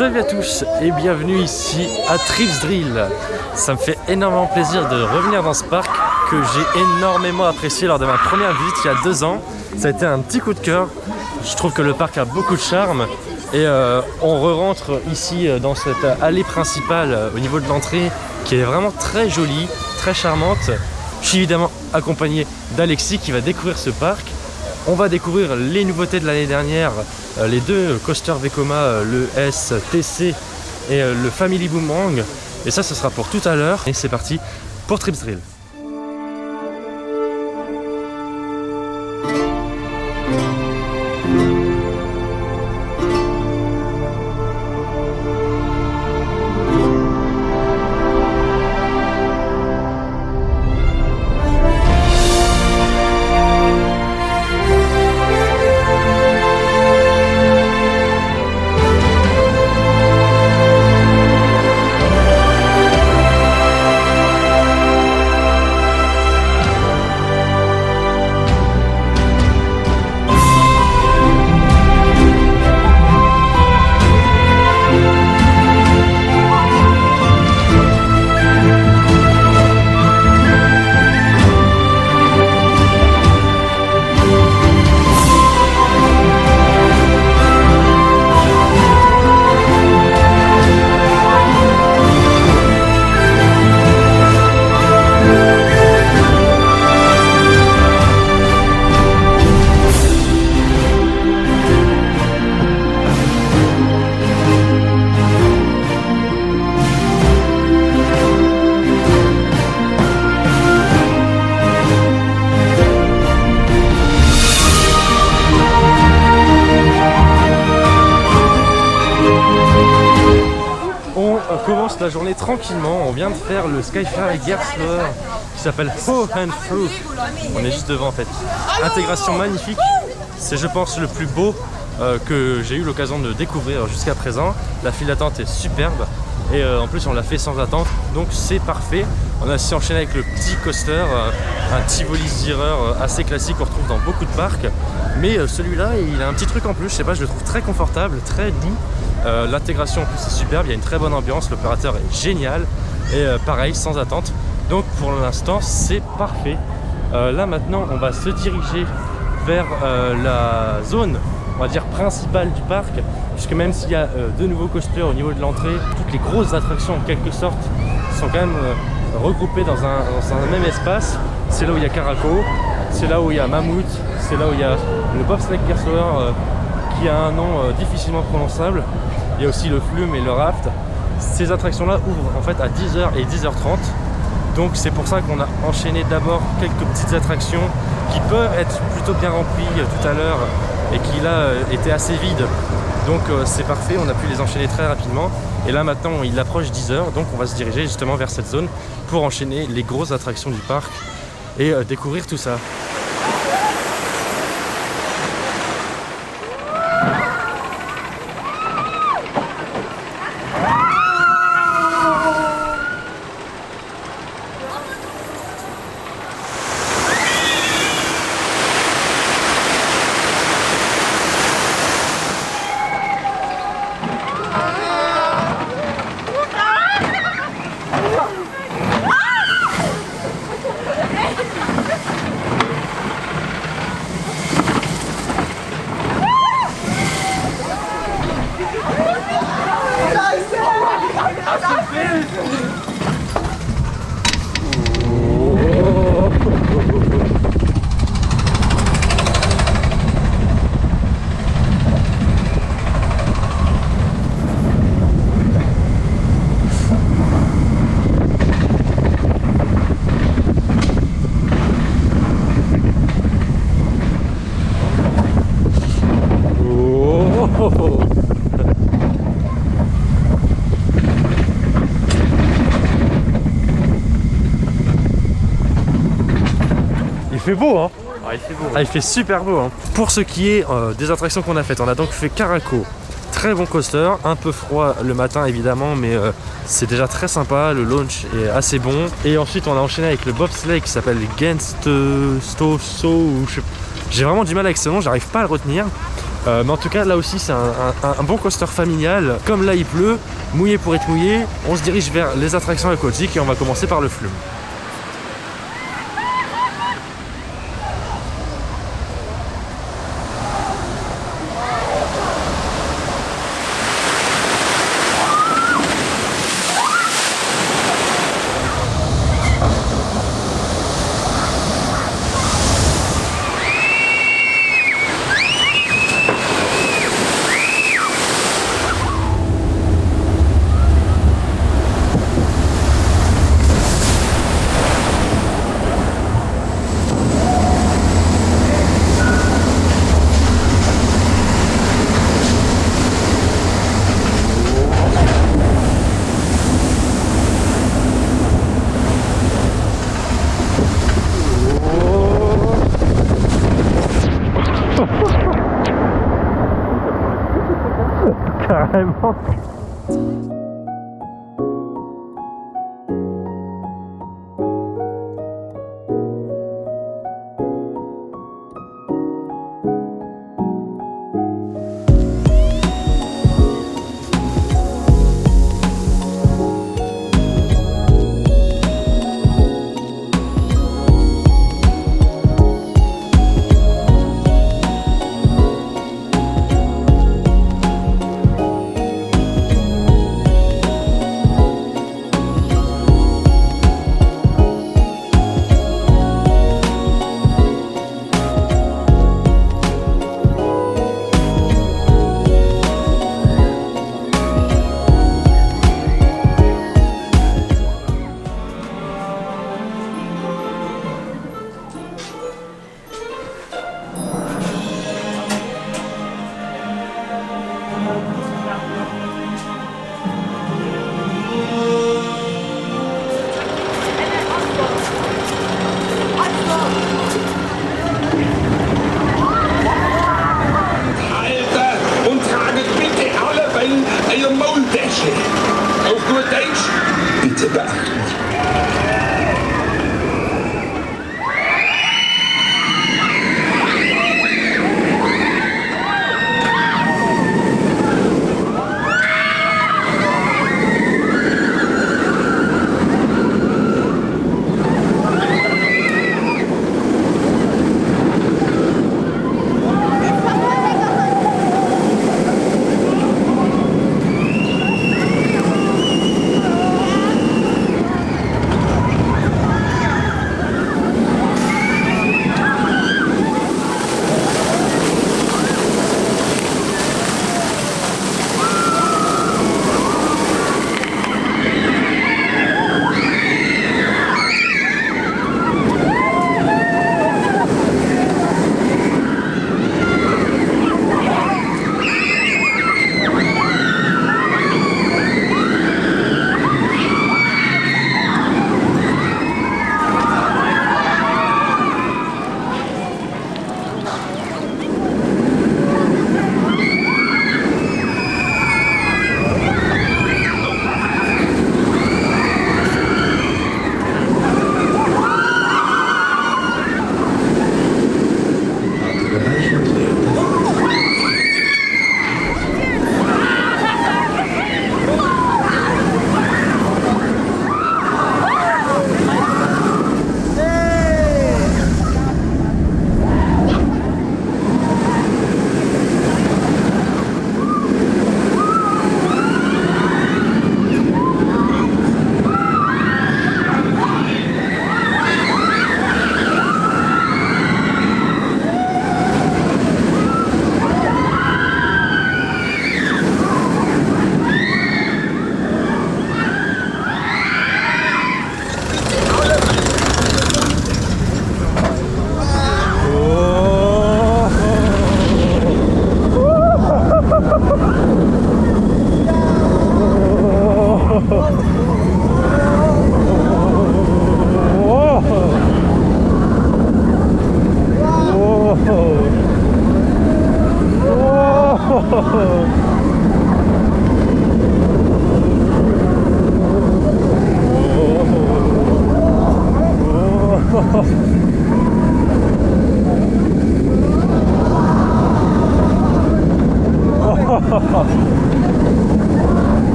Salut à tous et bienvenue ici à Tripsdrill. Ça me fait énormément plaisir de revenir dans ce parc que j'ai énormément apprécié lors de ma première visite il y a 2 ans. Ça a été un petit coup de cœur. Je trouve que le parc a beaucoup de charme et on re-rentre ici dans cette allée principale au niveau de l'entrée qui est vraiment très jolie, très charmante. Je suis évidemment accompagné d'Alexis qui va découvrir ce parc. On va découvrir les nouveautés de l'année dernière, les 2 coasters Vekoma, le STC et le Family Boomerang. Et ça, ce sera pour tout à l'heure. Et c'est parti pour Tripsdrill. On commence la journée tranquillement, on vient de faire le Skyfly Gerstlauer qui s'appelle Ho and Through. On est juste devant en fait. Intégration magnifique, c'est je pense le plus beau que j'ai eu l'occasion de découvrir jusqu'à présent. La file d'attente est superbe et en plus on l'a fait sans attente, donc c'est parfait. On a aussi enchaîné avec le petit coaster, un Tivoli Zierer assez classique qu'on retrouve dans beaucoup de parcs. Mais celui-là, il a un petit truc en plus, je sais pas, je le trouve très confortable, très doux. L'intégration en plus est superbe, il y a une très bonne ambiance, l'opérateur est génial et pareil, sans attente. Donc pour l'instant, c'est parfait. Là maintenant, on va se diriger vers la zone, on va dire, principale du parc, puisque même s'il y a de nouveaux coasters au niveau de l'entrée, toutes les grosses attractions en quelque sorte sont quand même regroupées dans un même espace. C'est là où il y a Caraco, c'est là où il y a Mammouth, c'est là où il y a le Bobsleigh Gerstlauer qui a un nom difficilement prononçable. Il y a aussi le Flume et le Raft. Ces attractions-là ouvrent en fait à 10h et 10h30. Donc c'est pour ça qu'on a enchaîné d'abord quelques petites attractions qui peuvent être plutôt bien remplies tout à l'heure et qui là étaient assez vides. Donc c'est parfait, on a pu les enchaîner très rapidement. Et là maintenant il approche 10h, donc on va se diriger justement vers cette zone pour enchaîner les grosses attractions du parc et découvrir tout ça. Il fait beau, hein. Ah, il fait beau. Ah, il fait super beau, hein. Pour ce qui est des attractions qu'on a faites, on a donc fait Caraco. Très bon coaster, un peu froid le matin évidemment, mais c'est déjà très sympa, le launch est assez bon. Et ensuite on a enchaîné avec le bobsleigh qui s'appelle Genstoso, ou j'ai vraiment du mal avec ce nom, j'arrive pas à le retenir. Mais en tout cas, là aussi, c'est un bon coaster familial. Comme là, il pleut, mouillé pour être mouillé, on se dirige vers les attractions aquatiques et on va commencer par le flume.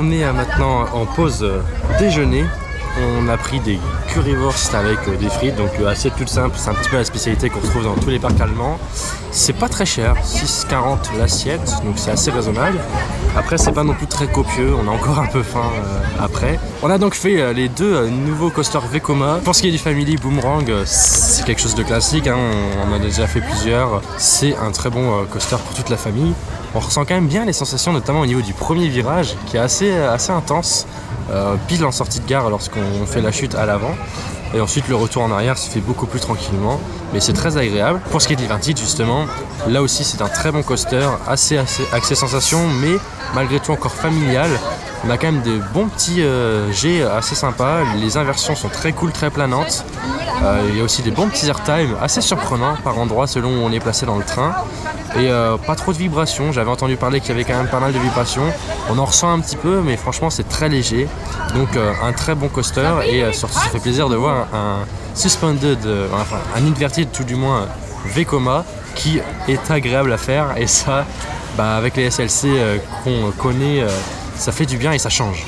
On est maintenant en pause déjeuner. On a pris des currywurst avec des frites, donc assez toute simple, c'est un petit peu la spécialité qu'on retrouve dans tous les parcs allemands. C'est pas très cher, 6,40 l'assiette, donc c'est assez raisonnable. Après c'est pas non plus très copieux, on a encore un peu faim après. On a donc fait les deux nouveaux coasters Vekoma. Pour ce qui est du Family Boomerang, c'est quelque chose de classique, hein, on en a déjà fait plusieurs. C'est un très bon coaster pour toute la famille. On ressent quand même bien les sensations, notamment au niveau du premier virage, qui est assez intense. Pile en sortie de gare lorsqu'on fait la chute à l'avant, et ensuite le retour en arrière se fait beaucoup plus tranquillement, mais c'est très agréable. Pour ce qui est du Vintage justement, là aussi c'est un très bon coaster, assez axé sensation, mais malgré tout encore familial. On a quand même des bons petits jets assez sympas, les inversions sont très cool, très planantes. Il y a aussi des bons petits airtime assez surprenants par endroits selon où on est placé dans le train. Et pas trop de vibrations, j'avais entendu parler qu'il y avait quand même pas mal de vibrations. On en ressent un petit peu, mais franchement c'est très léger. Donc un très bon coaster, et surtout ça fait plaisir de voir un suspended, enfin un inverted tout du moins Vekoma qui est agréable à faire, et ça avec les SLC qu'on connaît, ça fait du bien et ça change.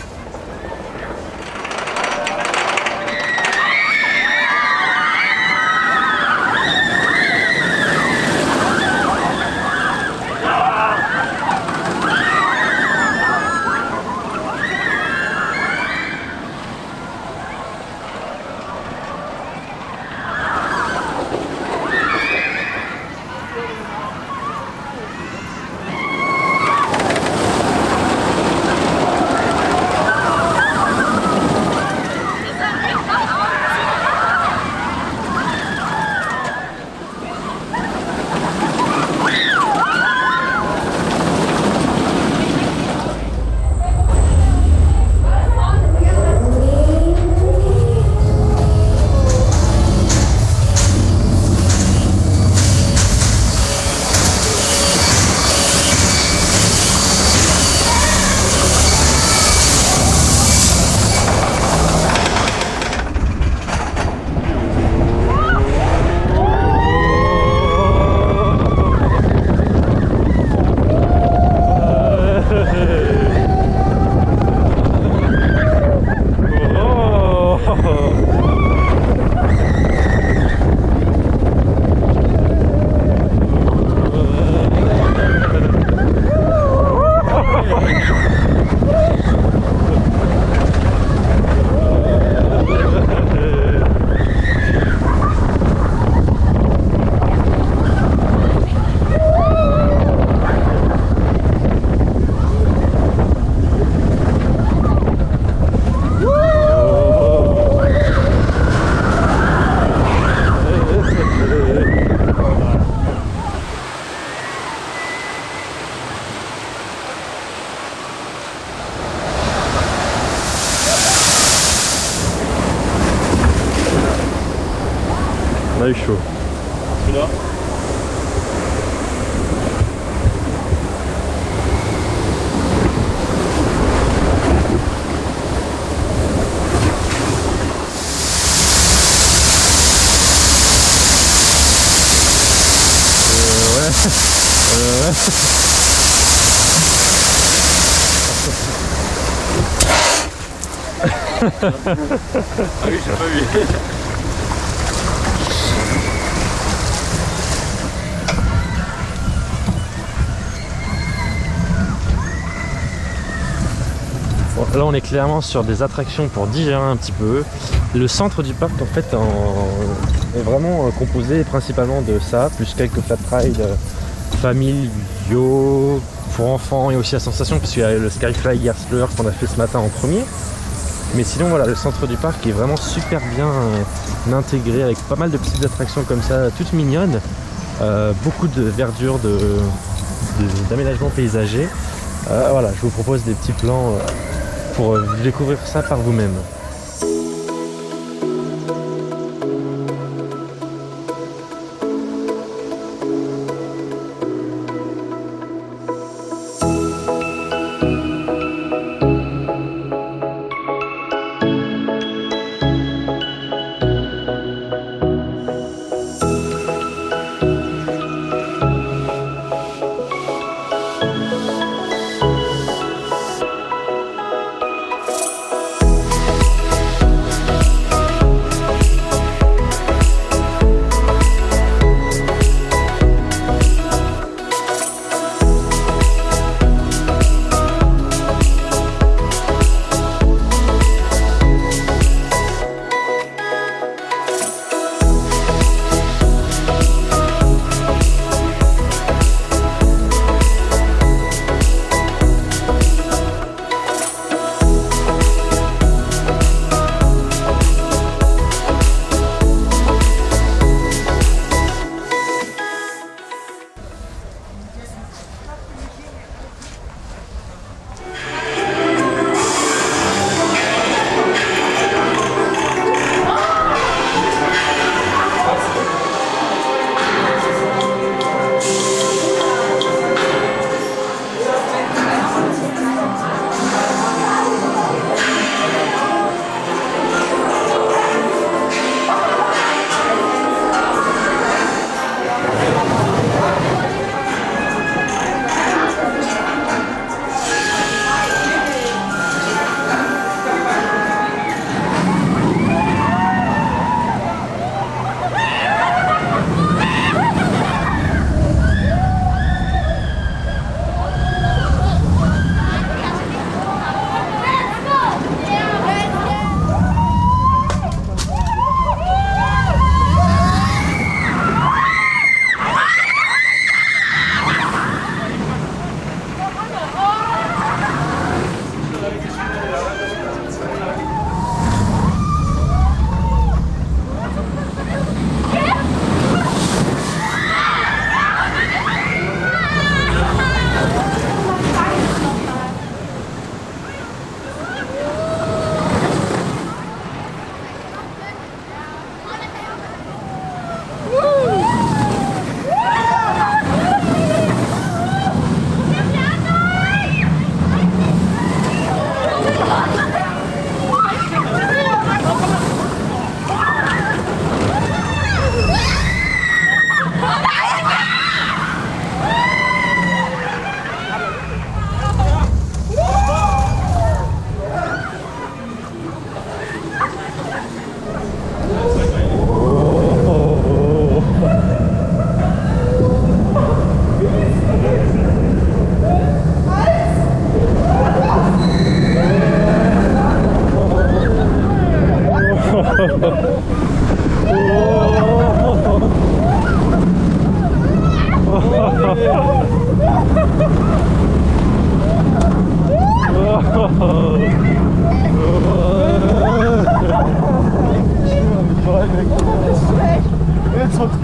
On a eu chaud. Celui-là. Ouais. Ah oui, j'ai pas vu. Bon, là on est clairement sur des attractions pour digérer un petit peu. Le centre du parc en fait est vraiment composé principalement de ça, plus quelques flat rides familiaux pour enfants, et aussi la sensation puisqu'il y a le Skyfly Gerstler qu'on a fait ce matin en premier. Mais sinon voilà, le centre du parc est vraiment super bien intégré avec pas mal de petites attractions comme ça, toutes mignonnes, beaucoup de verdure, d'aménagement paysager. Voilà, je vous propose des petits plans pour découvrir ça par vous-même.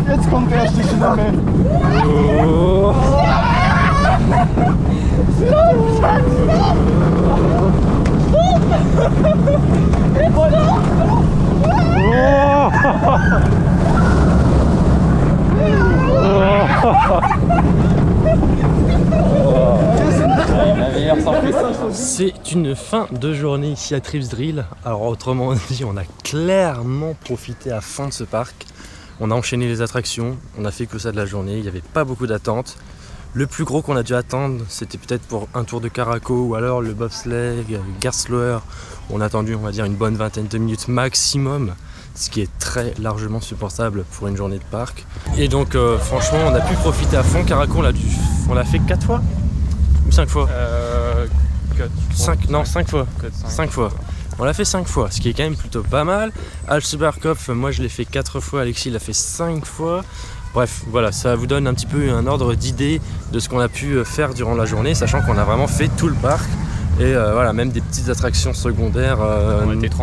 Jetzt kommt der erste Schnamme. Oh. C'est une fin de journée ici à Trips Drill. Alors autrement dit, on a clairement profité à fond de ce parc. On a enchaîné les attractions, on a fait que ça de la journée, il n'y avait pas beaucoup d'attentes. Le plus gros qu'on a dû attendre, c'était peut-être pour un tour de Caraco ou alors le bobsleigh, Gerstlauer. On a attendu, on va dire, une bonne vingtaine de minutes maximum, ce qui est très largement supportable pour une journée de parc. Et donc franchement, on a pu profiter à fond. Caraco, on l'a fait 4 fois ou 5 fois 5 fois. 5 fois. On l'a fait 5 fois, ce qui est quand même plutôt pas mal. Al-Superkopf, moi je l'ai fait 4 fois, Alexis l'a fait 5 fois. Bref, voilà, ça vous donne un petit peu un ordre d'idée de ce qu'on a pu faire durant la journée, sachant qu'on a vraiment fait tout le parc. Et voilà, même des petites attractions secondaires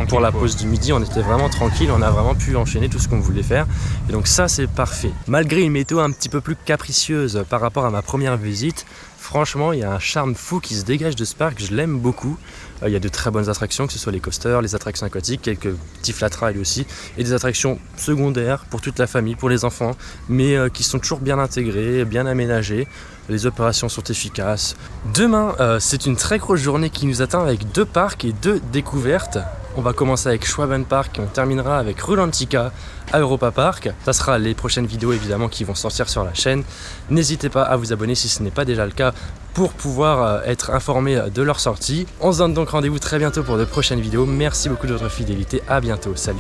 pour la pause du midi, on était vraiment tranquille, on a vraiment pu enchaîner tout ce qu'on voulait faire. Et donc ça, c'est parfait. Malgré une météo un petit peu plus capricieuse par rapport à ma première visite, franchement, il y a un charme fou qui se dégage de ce parc, je l'aime beaucoup. Il y a de très bonnes attractions, que ce soit les coasters, les attractions aquatiques, quelques petits flat rides aussi, et des attractions secondaires pour toute la famille, pour les enfants, mais qui sont toujours bien intégrées, bien aménagées. Les opérations sont efficaces. Demain, c'est une très grosse journée qui nous attend avec 2 parcs et 2 découvertes. On va commencer avec Schwaben Park et on terminera avec Rulantica à Europa Park. Ça sera les prochaines vidéos évidemment qui vont sortir sur la chaîne. N'hésitez pas à vous abonner si ce n'est pas déjà le cas pour pouvoir être informé de leur sortie. On se donne donc rendez-vous très bientôt pour de prochaines vidéos. Merci beaucoup de votre fidélité. À bientôt. Salut.